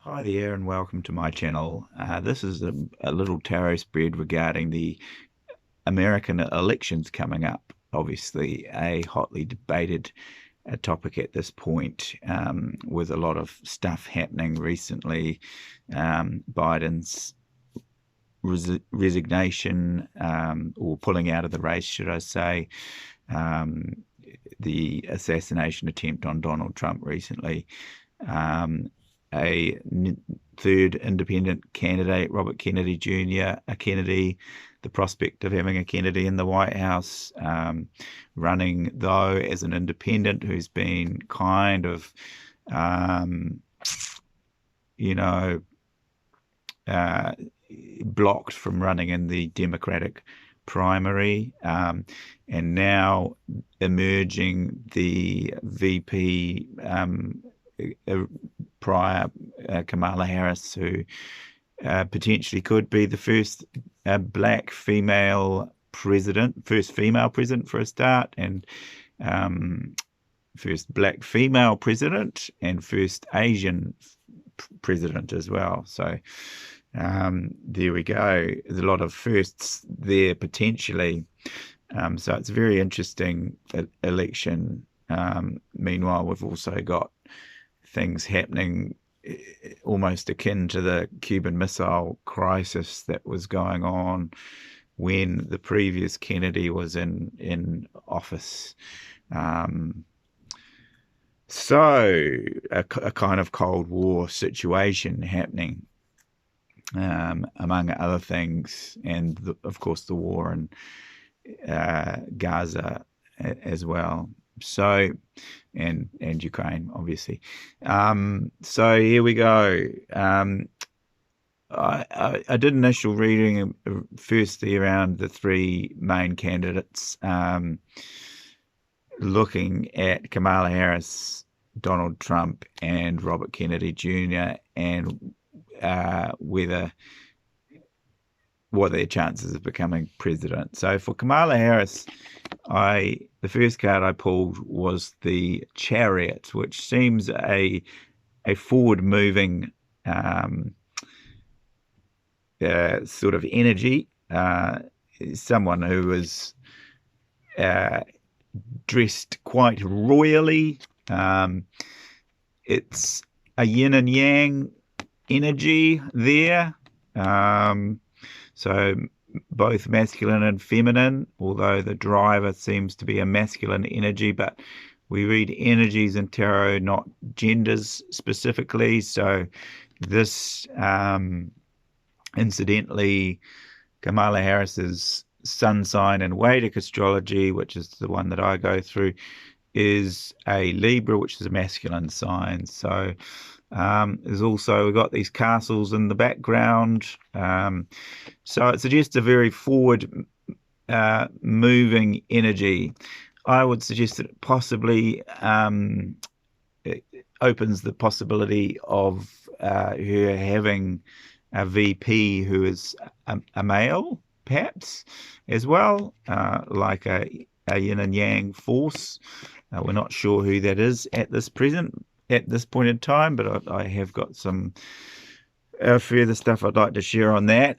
Hi there and welcome to my channel. This is a little tarot spread regarding the American elections coming up. Obviously, a hotly debated topic at this point, with a lot of stuff happening recently. Biden's resignation, or pulling out of the race, should I say, um, the assassination attempt on Donald Trump recently. Um, a third independent candidate, Robert Kennedy Jr., a Kennedy, the prospect of having a Kennedy in the White House, running though as an independent who's been kind of, um, you know, uh, blocked from running in the Democratic primary, and now emerging the VP, uh, prior, Kamala Harris, who potentially could be the first black female president, first female president for a start, and um, first black female president, and first Asian president as well. So there we go. There's a lot of firsts there potentially. So it's a very interesting election. Meanwhile, we've also got things happening almost akin to the Cuban Missile Crisis that was going on when the previous Kennedy was in office. Um, so a kind of Cold War situation happening, among other things, and of course the war in Gaza as well. So, and Ukraine, obviously. So here we go. I did initial reading, firstly around the three main candidates, looking at Kamala Harris, Donald Trump, and Robert Kennedy Jr., and whether what their chances of becoming president. So for Kamala Harris, the first card I pulled was the Chariot, which seems a forward moving, sort of energy. Someone who is uh, dressed quite royally. It's a yin and yang energy there. So both masculine and feminine, although the driver seems to be a masculine energy, but we read energies in tarot, not genders specifically. So this, incidentally, Kamala Harris's sun sign in Vedic astrology, which is the one that I go through, is a Libra, which is a masculine sign. So there's also, we've got these castles in the background. So it suggests a very forward, moving energy. I would suggest that it possibly, it opens the possibility of her having a VP who is a male, perhaps, as well, like a yin and yang force. We're not sure who that is at this point in time, but I have got some further stuff I'd like to share on that.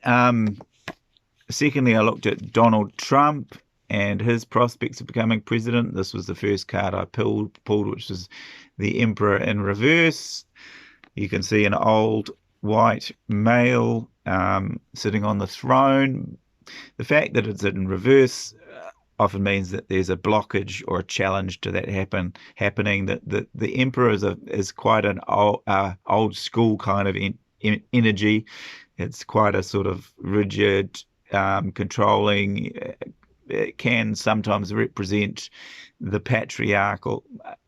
Secondly, I looked at Donald Trump and his prospects of becoming president. This was the first card I pulled, which was the Emperor in reverse. You can see an old white male sitting on the throne. The fact that it's in reverse often means that there's a blockage or a challenge to that happening. That the emperor is quite an old school kind of energy. It's quite a sort of rigid, controlling. It can sometimes represent the patriarchal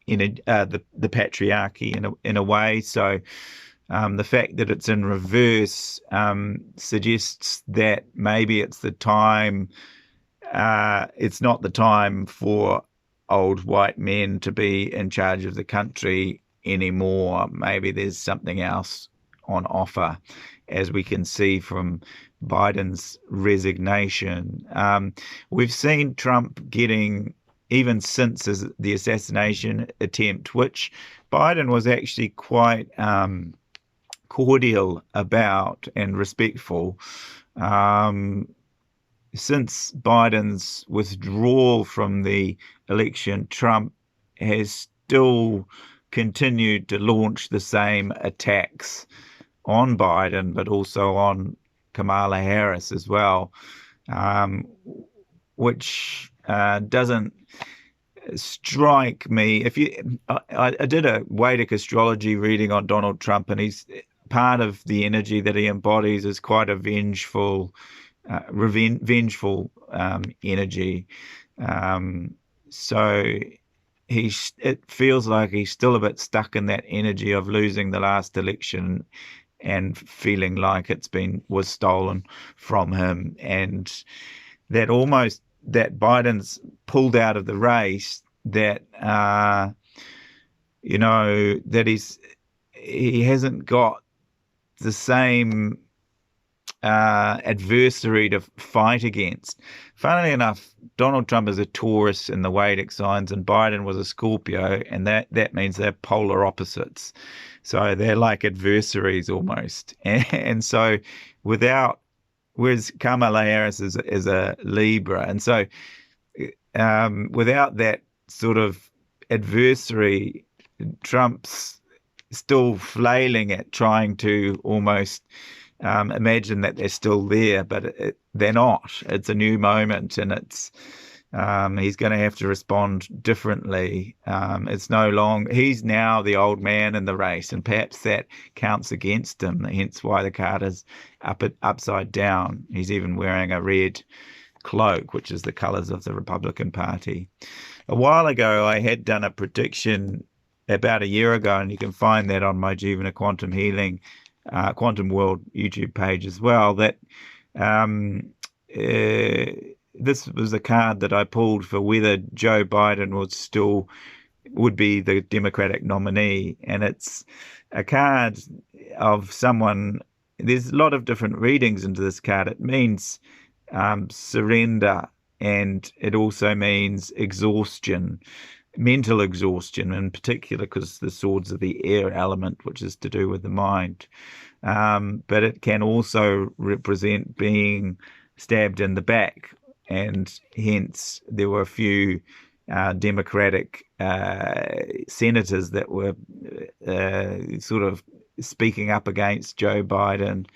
the patriarchy in a way. So the fact that it's in reverse suggests that maybe it's the time. It's not the time for old white men to be in charge of the country anymore. Maybe there's something else on offer, as we can see from Biden's resignation. We've seen Trump getting, even since the assassination attempt, which Biden was actually quite cordial about and respectful. Um, since Biden's withdrawal from the election, Trump has still continued to launch the same attacks on Biden, but also on Kamala Harris as well, um, which doesn't strike me. If you, I did a Vedic astrology reading on Donald Trump, and he's part of the energy that he embodies is quite a vengeful energy. Um, so it feels like he's still a bit stuck in that energy of losing the last election and feeling like was stolen from him, and that Biden's pulled out of the race, that that he hasn't got the same adversary to fight against. Funnily enough, Donald Trump is a Taurus in the Vedic signs, and Biden was a Scorpio, and that means they're polar opposites. So they're like adversaries almost. And so whereas Kamala Harris is a Libra, and so without that sort of adversary, Trump's still flailing at trying to almost imagine that they're still there, but they're not. It's a new moment, and he's going to have to respond differently. It's no longer he's now the old man in the race, and perhaps that counts against him. Hence why the card is upside down. He's even wearing a red cloak, which is the colours of the Republican Party. A while ago, I had done a prediction about a year ago, and you can find that on my Jivana Quantum Healing Quantum World YouTube page as well, that this was a card that I pulled for whether Joe Biden would be the Democratic nominee. And it's a card of someone, there's a lot of different readings into this card. It means surrender, and it also means exhaustion, mental exhaustion in particular, because the swords are the air element, which is to do with the mind. But it can also represent being stabbed in the back, and hence there were a few Democratic senators that were sort of speaking up against Joe Biden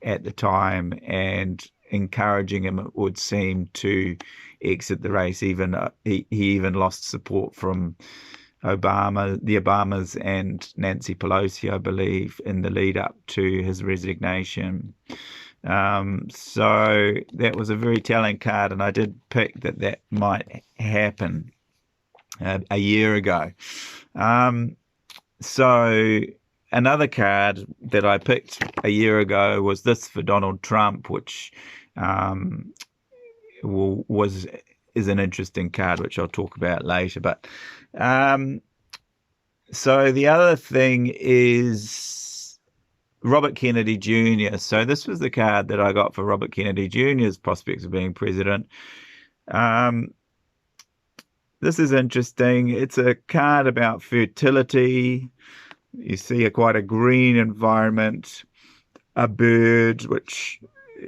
at the time and encouraging him, it would seem, to exit the race. Even he even lost support from the Obamas and Nancy Pelosi, I believe, in the lead up to his resignation. So that was a very telling card, and I did pick that might happen a year ago. So another card that I picked a year ago was this for Donald Trump, which is an interesting card, which I'll talk about later. But so the other thing is Robert Kennedy Jr. So this was the card that I got for Robert Kennedy Jr.'s prospects of being president. This is interesting. It's a card about fertility. You see quite a green environment, a bird,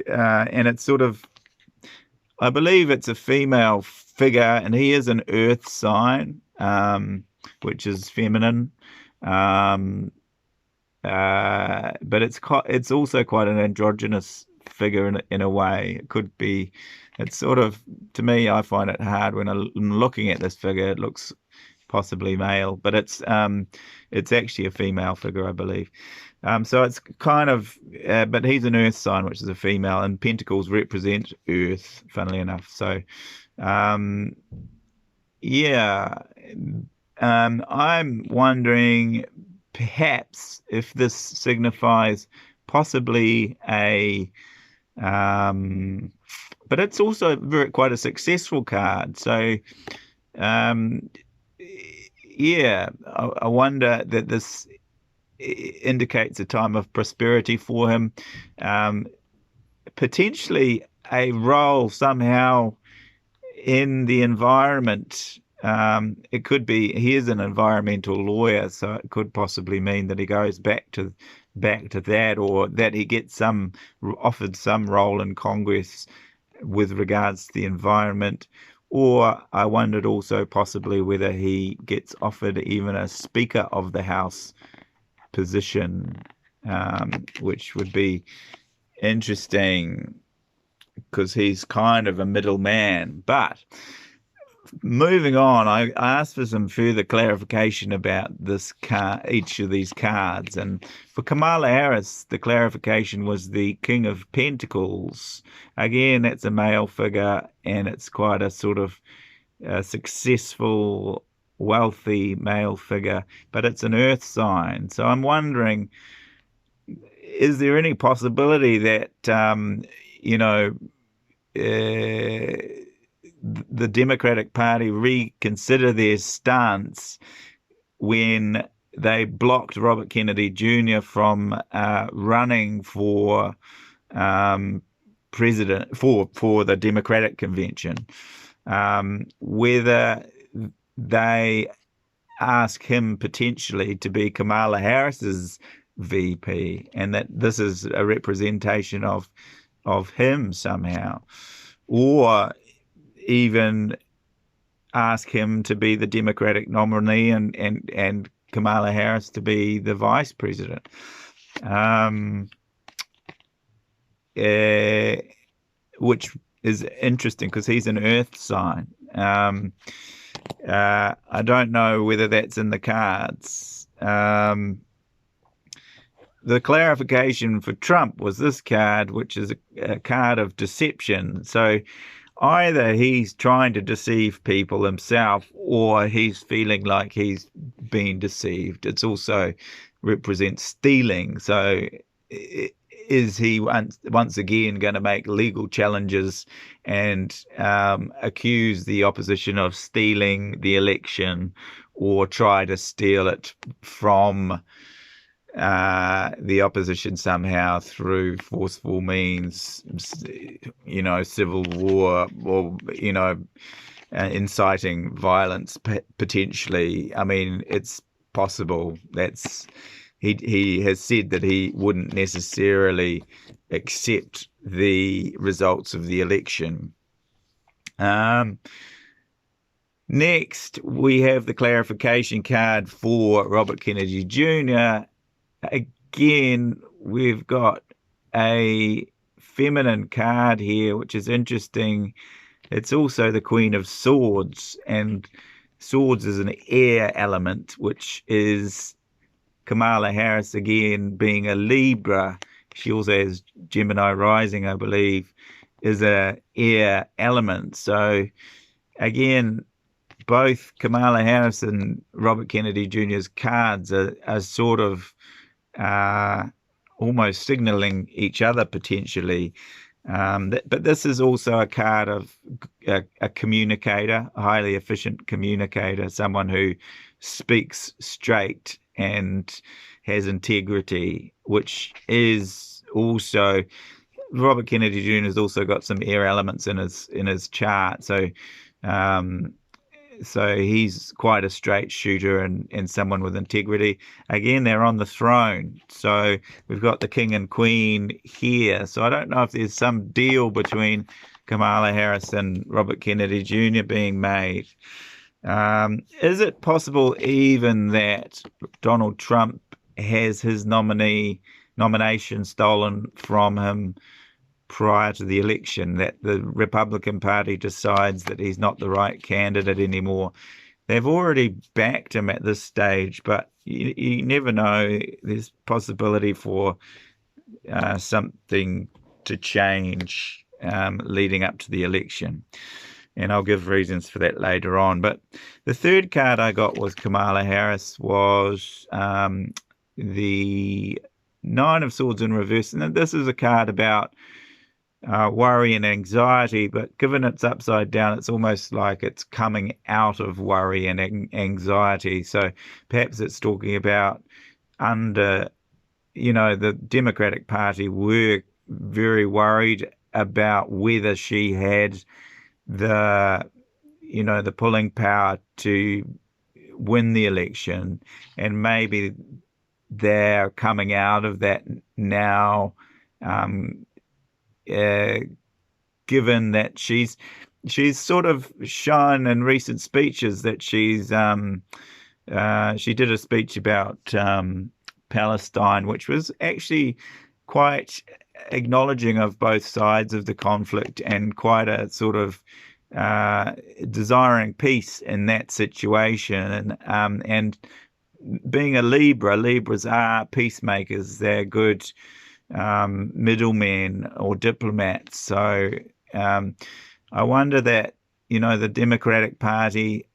and it's sort of, I believe it's a female figure, and he is an earth sign, which is feminine. But it's also quite an androgynous figure in a way. It could be. It's sort of, to me, I find it hard when I'm looking at this figure. It looks possibly male, but it's actually a female figure, I believe. So it's kind of, but he's an earth sign, which is a female, and pentacles represent earth, funnily enough. So, yeah, I'm wondering perhaps if this signifies possibly but it's also quite a successful card. So, yeah, I wonder that this indicates a time of prosperity for him, potentially a role somehow in the environment. It could be he is an environmental lawyer, so it could possibly mean that he goes back to back to that, or that he gets offered some role in Congress with regards to the environment. Or I wondered also possibly whether he gets offered even a Speaker of the House position, which would be interesting because he's kind of a middleman. But moving on, I asked for some further clarification about each of these cards. And for Kamala Harris, the clarification was the King of Pentacles. Again, that's a male figure, and it's quite a sort of successful, wealthy male figure, but it's an earth sign. So I'm wondering, is there any possibility that, you know, the Democratic Party reconsider their stance when they blocked Robert Kennedy Jr. from running for president for the Democratic convention? Whether they ask him potentially to be Kamala Harris's VP, and that this is a representation of him somehow, or even ask him to be the Democratic nominee and Kamala Harris to be the vice president. Which is interesting because he's an earth sign. I don't know whether that's in the cards. The clarification for Trump was this card, which is a card of deception. So either he's trying to deceive people himself, or he's feeling like he's been deceived. It's also represents stealing. So is he once again going to make legal challenges and accuse the opposition of stealing the election, or try to steal it from the opposition somehow through forceful means, civil war, or, inciting violence potentially? I mean, it's possible. He has said that he wouldn't necessarily accept the results of the election. Next, we have the clarification card for Robert Kennedy Jr. Again, we've got a feminine card here, which is interesting. It's also the Queen of Swords, and swords is an air element, which is Kamala Harris again being a Libra. She also has Gemini rising, I believe, is a air element. So again, both Kamala Harris and Robert Kennedy Jr.'s cards are sort of almost signaling each other potentially. But this is also a card of a communicator, a highly efficient communicator, someone who speaks straight and has integrity, which is also Robert Kennedy Jr. has also got some air elements in his chart. So he's quite a straight shooter and someone with integrity. Again, they're on the throne. So we've got the king and queen here. So I don't know if there's some deal between Kamala Harris and Robert Kennedy Jr. being made. Is it possible even that Donald Trump has his nomination stolen from him prior to the election, that the Republican Party decides that he's not the right candidate anymore? They've already backed him at this stage, but you never know. There's possibility for something to change leading up to the election. And I'll give reasons for that later on. But the third card I got was Kamala Harris, was the Nine of Swords in reverse. And this is a card about worry and anxiety, but given it's upside down, it's almost like it's coming out of worry and anxiety. So perhaps it's talking about the Democratic Party were very worried about whether she had the pulling power to win the election, and maybe they're coming out of that now, um, uh, given that she's sort of shown in recent speeches that she did a speech about Palestine, which was actually quite acknowledging of both sides of the conflict and quite a sort of uh, desiring peace in that situation. And being a Libra, Libras are peacemakers. They're good middlemen or diplomats. So um, I wonder that, the Democratic Party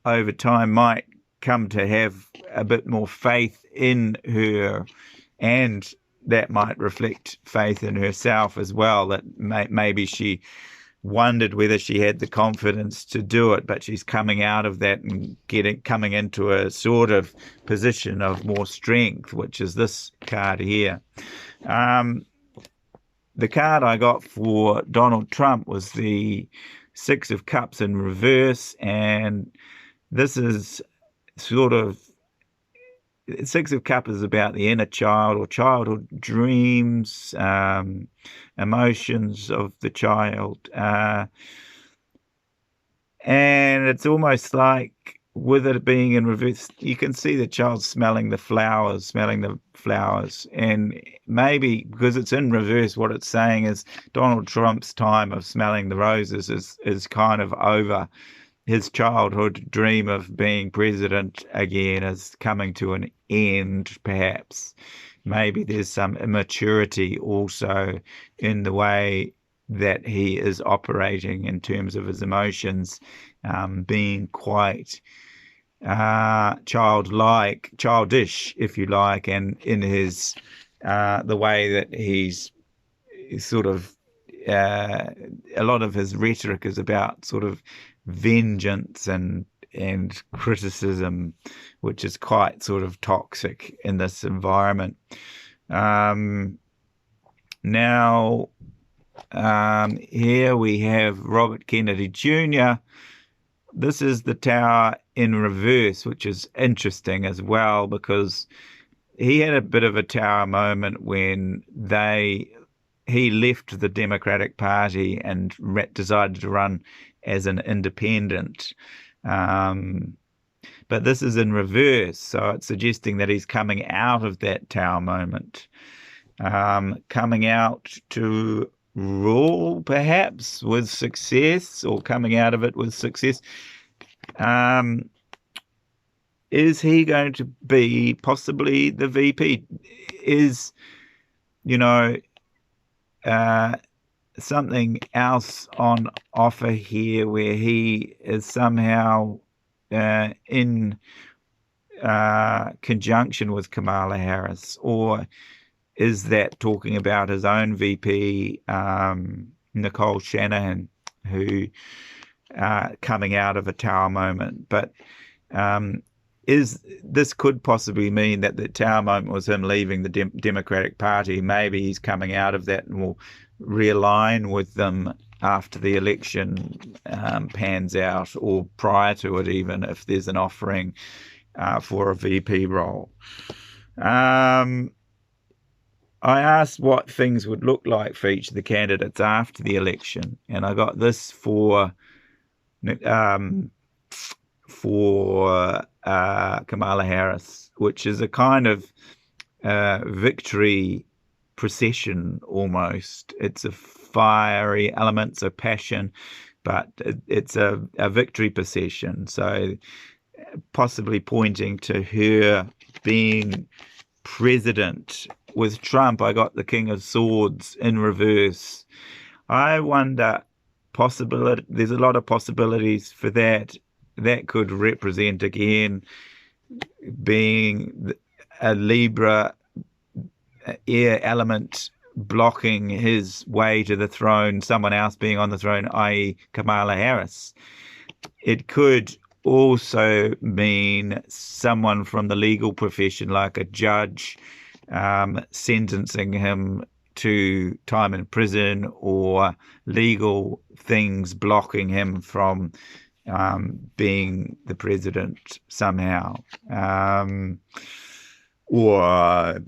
over time might come to have a bit more faith in her, and that might reflect faith in herself as well, that maybe she wondered whether she had the confidence to do it, but she's coming out of that and coming into a sort of position of more strength, which is this card here. Um, the card I got for Donald Trump was the Six of Cups in reverse, and this is sort of Six of Cups is about the inner child or childhood dreams, emotions of the child, and it's almost like with it being in reverse, you can see the child smelling the flowers, and maybe because it's in reverse, what it's saying is Donald Trump's time of smelling the roses is kind of over. His childhood dream of being president again is coming to an end, perhaps. Maybe there's some immaturity also in the way that he is operating in terms of his emotions, being quite childlike, childish, if you like, and in his the way that he's sort of a lot of his rhetoric is about sort of vengeance and criticism, which is quite sort of toxic in this environment. Um, Now, here we have Robert Kennedy Jr. This is the Tower in reverse, which is interesting as well because he had a bit of a Tower moment when he left the Democratic Party and decided to run as an independent. Um, but this is in reverse, so it's suggesting that he's coming out of that Tower moment, coming out to rule perhaps with success, or coming out of it with success. Um, is he going to be possibly the VP? Is, you know, uh, something else on offer here where he is somehow in conjunction with Kamala Harris, or is that talking about his own VP, Nicole Shanahan, who coming out of a Tower moment? But this could possibly mean that the Tower moment was him leaving the Democratic Party. Maybe he's coming out of that and will realign with them after the election pans out, or prior to it, even if there's an offering for a VP role. I asked what things would look like for each of the candidates after the election, and I got this for Kamala Harris, which is a kind of victory procession almost. It's a fiery elements of passion, but it's a victory procession. So possibly pointing to her being president. With Trump, I got the King of Swords in reverse. I wonder, there's a lot of possibilities for that. That could represent again being a Libra air element blocking his way to the throne, someone else being on the throne, i.e. Kamala Harris. It could also mean someone from the legal profession, like a judge, sentencing him to time in prison, or legal things blocking him from being the president somehow. or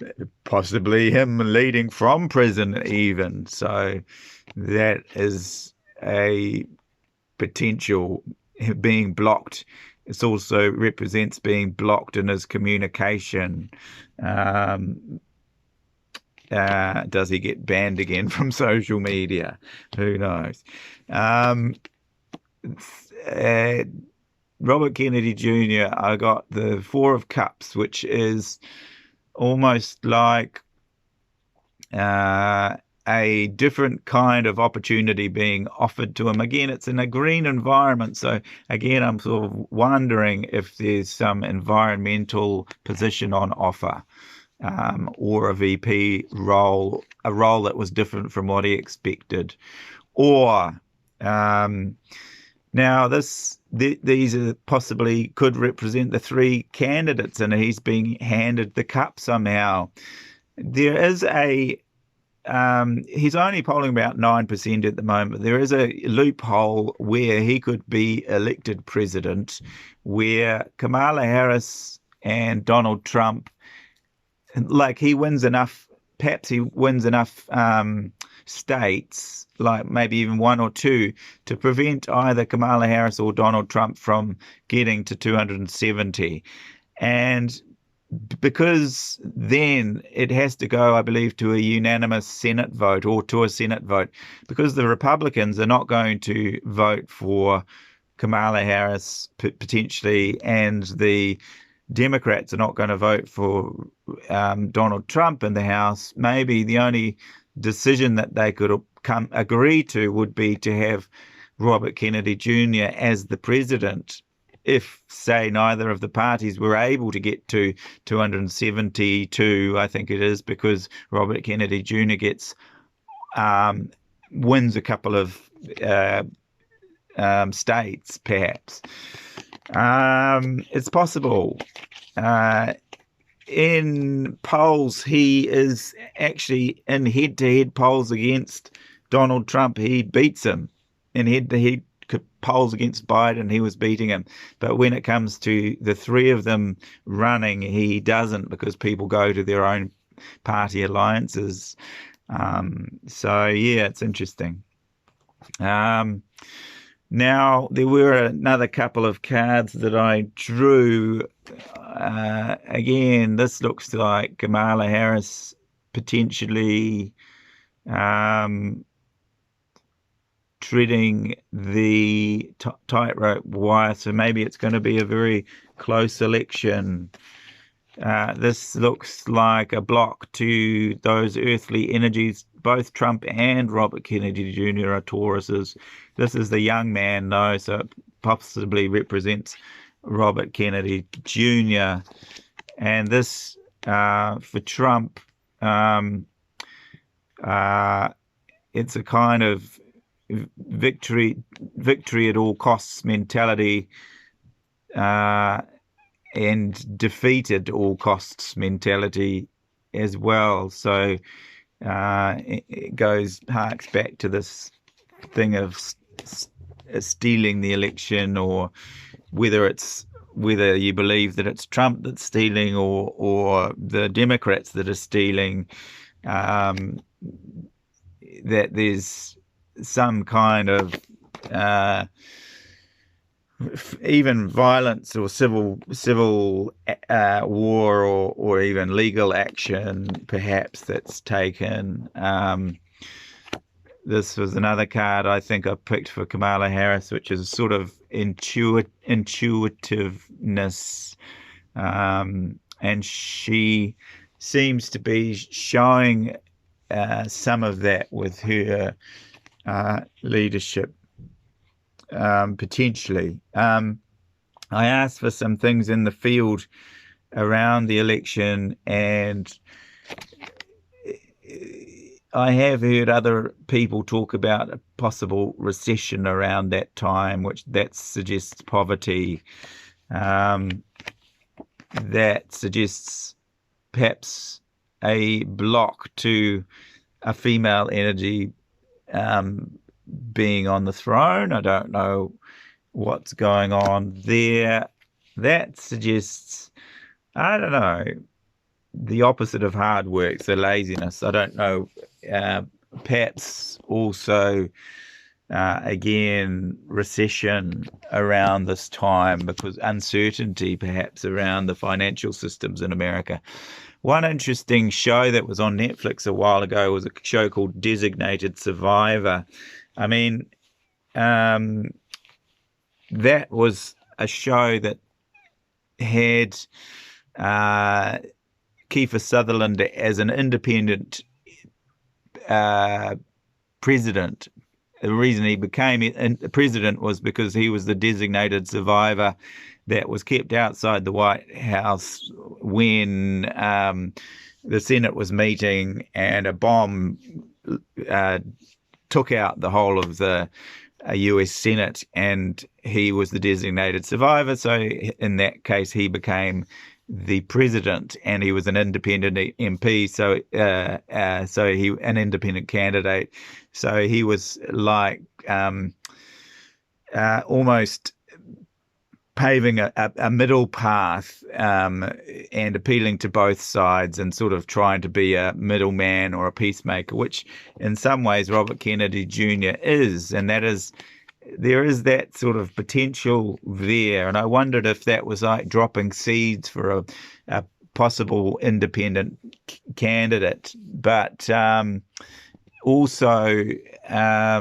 possibly him leading from prison even. So that is a potential being blocked. It also represents being blocked in his communication. Um, does he get banned again from social media? Who knows? Um, uh, Robert Kennedy Jr., I got the Four of Cups, which is almost like uh, a different kind of opportunity being offered to him. Again, it's in a green environment. So, again, I'm sort of wondering if there's some environmental position on offer, or a VP role, a role that was different from what he expected. Or um, now these are possibly could represent the three candidates, and he's being handed the cup somehow. There is a he's only polling about 9% at the moment. There is a loophole where he could be elected president, where Kamala Harris and Donald Trump, like he wins enough, perhaps he wins enough states, like maybe even one or two, to prevent either Kamala Harris or Donald Trump from getting to 270. And because then it has to go, I believe, to a unanimous Senate vote or to a Senate vote, because the Republicans are not going to vote for Kamala Harris potentially, and the Democrats are not going to vote for Donald Trump in the House. Maybe the only decision that they could agree to would be to have Robert Kennedy Jr. as the president, if, say, neither of the parties were able to get to 272, I think it is, because Robert Kennedy Jr. wins a couple of states, perhaps. It's possible. Uh, in polls, he is actually in head-to-head polls against Donald Trump. He beats him in head-to-head polls against Biden. He was beating him. But when it comes to the three of them running, he doesn't, because people go to their own party alliances. So, yeah, it's interesting. Now, there were another couple of cards that I drew. Again, this looks like Kamala Harris potentially treading the tightrope wire. So maybe it's going to be a very close election. This looks like a block to those earthly energies. Both Trump and Robert Kennedy Jr. are Tauruses. This is the young man, though, so it possibly represents Robert Kennedy Jr. And this, for Trump, it's a kind of victory at all costs mentality, and defeat at all costs mentality as well. So it harks back to this thing of stealing the election, or whether you believe that it's Trump that's stealing, or the Democrats that are stealing, that there's some kind of even violence or civil war, or even legal action perhaps that's taken. This was another card I think I picked for Kamala Harris, which is sort of intuitiveness, and she seems to be showing some of that with her leadership, potentially. I asked for some things in the field around the election, and I have heard other people talk about a possible recession around that time, which that suggests poverty. That suggests perhaps a block to a female energy being on the throne. I don't know what's going on there. That suggests, I don't know, the opposite of hard work, so laziness. I don't know. Uh, Perhaps also again recession around this time because uncertainty perhaps around the financial systems in America. One interesting show that was on Netflix a while ago was a show called Designated Survivor. I mean, um, that was a show that had uh, Kiefer Sutherland as an independent uh, president. The reason he became president was because he was the designated survivor that was kept outside the White House when the Senate was meeting and a bomb uh, took out the whole of the US Senate, and he was the designated survivor. So in that case, he became the president, and he was an independent MP. So he an independent candidate. So he was like almost paving a middle path and appealing to both sides and sort of trying to be a middleman or a peacemaker, which in some ways Robert Kennedy Jr. is, and that is there is that sort of potential there. And I wondered if that was like dropping seeds for a possible independent candidate, but also, a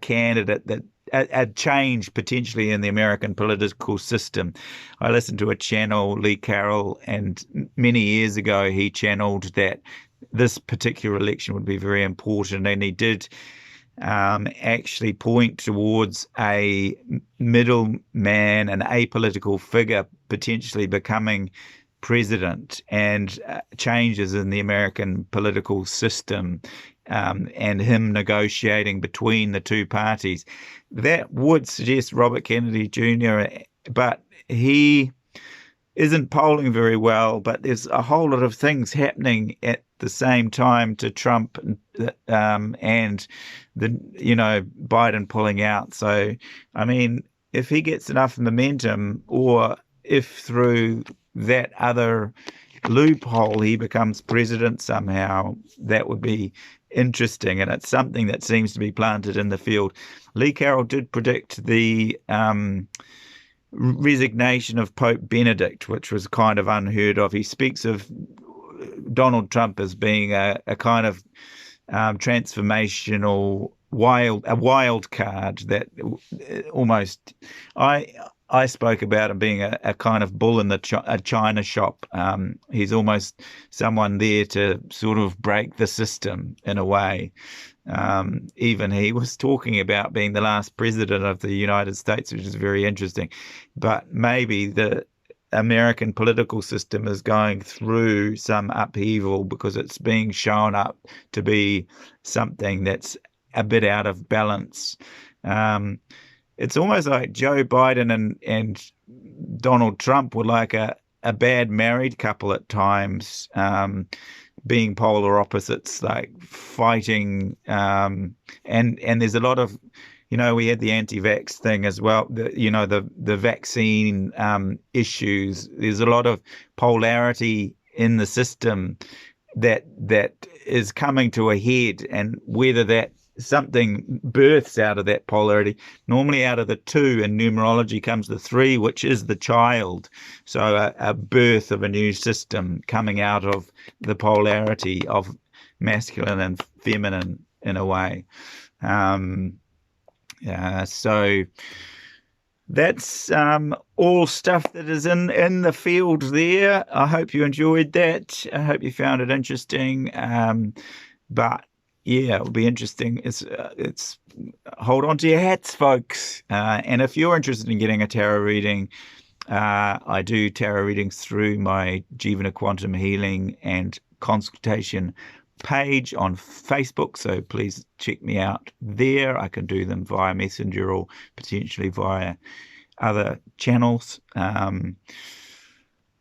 candidate that a change potentially in the American political system. I listened to a channel, Lee Carroll, and many years ago he channeled that this particular election would be very important, and he did actually point towards a middleman, an apolitical figure potentially becoming president, and changes in the American political system, and him negotiating between the two parties. That would suggest Robert Kennedy Jr., but he isn't polling very well. But there's a whole lot of things happening at the same time to Trump, and Biden pulling out. So, I mean, if he gets enough momentum, or if through that other loophole he becomes president somehow, that would be interesting, and it's something that seems to be planted in the field. Lee Carroll did predict the resignation of Pope Benedict, which was kind of unheard of. He speaks of Donald Trump as being a kind of transformational wild card that almost I spoke about him being a kind of bull in the china shop. He's almost someone there to sort of break the system in a way. Even he was talking about being the last president of the United States, which is very interesting. But maybe the American political system is going through some upheaval because it's being shown up to be something that's a bit out of balance. It's almost like Joe Biden and Donald Trump were like a bad married couple at times, being polar opposites, like fighting. And there's a lot of, we had the anti-vax thing as well. The vaccine issues. There's a lot of polarity in the system that is coming to a head, and whether that something births out of that polarity. Normally out of the two in numerology comes the three, which is the child. So a birth of a new system coming out of the polarity of masculine and feminine in a way. So that's all stuff that is in the field there. I hope you enjoyed that. I hope you found it interesting. But yeah, it'll be interesting. It's hold on to your hats, folks. And if you're interested in getting a tarot reading, I do tarot readings through my Jivana Quantum Healing and Consultation page on Facebook. So please check me out there. I can do them via Messenger or potentially via other channels,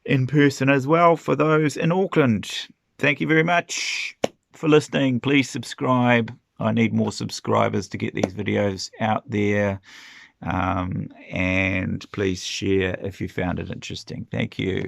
in person as well for those in Auckland. Thank you very much for listening. Please subscribe. I need more subscribers to get these videos out there. And please share if you found it interesting. Thank you.